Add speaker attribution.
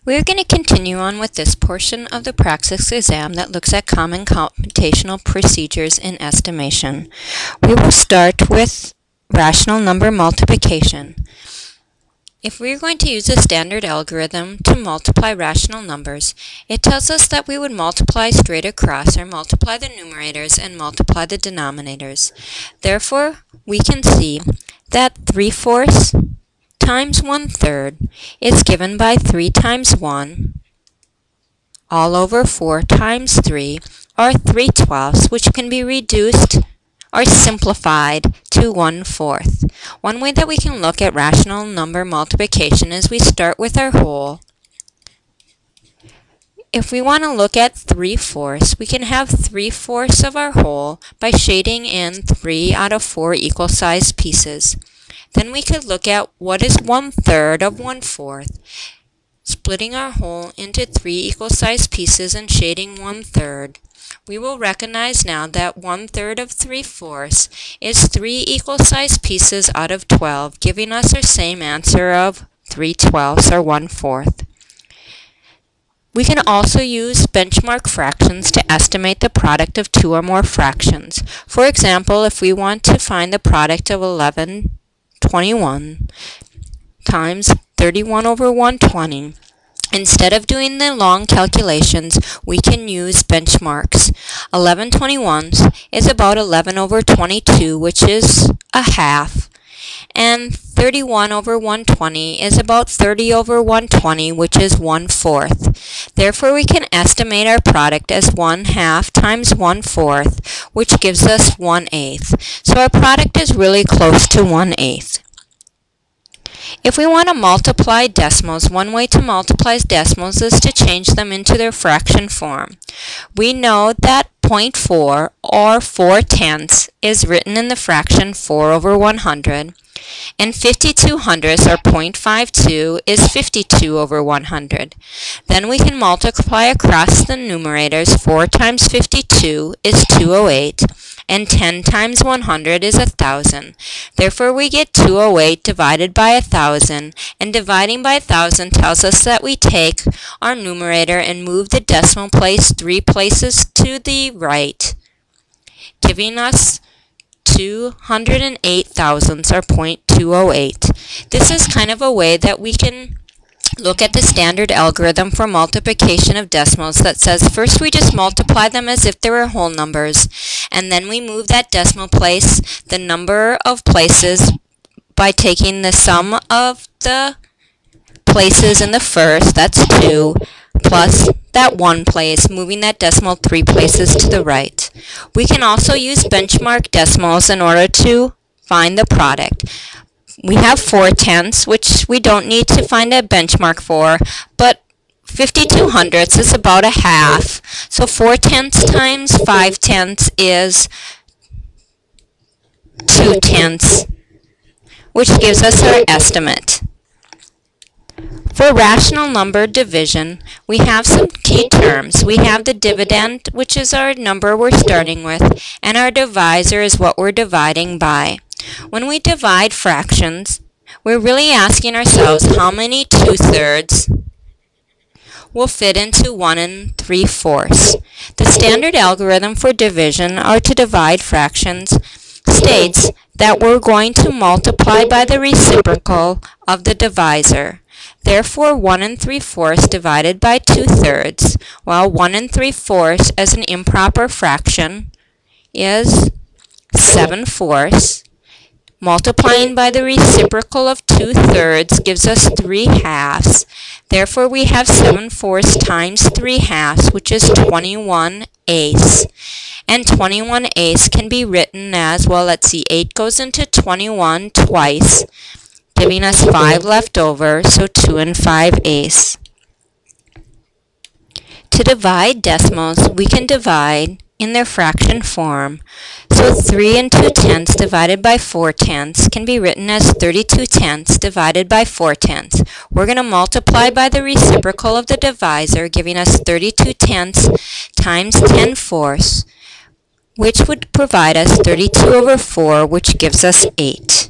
Speaker 1: We're going to continue on with this portion of the praxis exam that looks at common computational procedures in estimation. We will start with rational number multiplication. If we're going to use a standard algorithm to multiply rational numbers, it tells us that we would multiply straight across, or multiply the numerators and multiply the denominators. Therefore, we can see that 3/4 times 1/3 is given by 3 times 1 all over 4 times 3, or 3/12, which can be reduced or simplified to 1/4. One way that we can look at rational number multiplication is we start with our whole. If we want to look at 3/4, we can have 3/4 of our whole by shading in 3 out of 4 equal-sized pieces. Then we could look at what is 1/3 of 1/4, splitting our whole into 3 equal-sized pieces and shading 1/3. We will recognize now that 1/3 of 3/4 is 3 equal-sized pieces out of 12, giving us our same answer of 3/12 or 1/4. We can also use benchmark fractions to estimate the product of 2 or more fractions. For example, if we want to find the product of 11/21 times 31 over 120, instead of doing the long calculations, we can use benchmarks. 11/21 is about 11 over 22, which is a half. And 31 over 120 is about 30 over 120, which is 1/4. Therefore, we can estimate our product as 1/2 times 1/4, which gives us 1/8. So our product is really close to 1/8. If we want to multiply decimals, one way to multiply decimals is to change them into their fraction form. We know that 0.4 or 4/10 is written in the fraction 4 over 100, and 52/100 or 0.52 is 52 over 100. Then we can multiply across the numerators. 4 times 52 is 208, and 10 times 100 is 1,000. Therefore, we get 208 divided by 1,000, and dividing by 1,000 tells us that we take our numerator and move the decimal place 3 places to the right, giving us 208 thousandths or 0.208. This is kind of a way that we can look at the standard algorithm for multiplication of decimals that says first we just multiply them as if they were whole numbers, and then we move that decimal place the number of places by taking the sum of the places in the first, that's 2, plus that 1 place, moving that decimal 3 places to the right. We can also use benchmark decimals in order to find the product. We have 4/10, which we don't need to find a benchmark for, but 52/100 is about a half. So 4/10 times 5/10 is 2/10, which gives us our estimate. For rational number division, we have some key terms. We have the dividend, which is our number we're starting with, and our divisor is what we're dividing by. When we divide fractions, we're really asking ourselves how many 2/3 will fit into 1 3/4. The standard algorithm for division or to divide fractions states that we're going to multiply by the reciprocal of the divisor. Therefore, 1 3/4 divided by 2/3, while 1 3/4 as an improper fraction is 7/4. Multiplying by the reciprocal of 2/3 gives us 3/2. Therefore, we have 7/4 times 3/2, which is 21/8. And 21/8 can be written as, well, let's see, 8 goes into 21 twice, giving us 5 left over, so 2 5/8. To divide decimals, we can divide in their fraction form. So 3 2/10 divided by 4/10 can be written as 32/10 divided by 4/10. We're going to multiply by the reciprocal of the divisor, giving us 32/10 times 10/4, which would provide us 32 over 4, which gives us 8.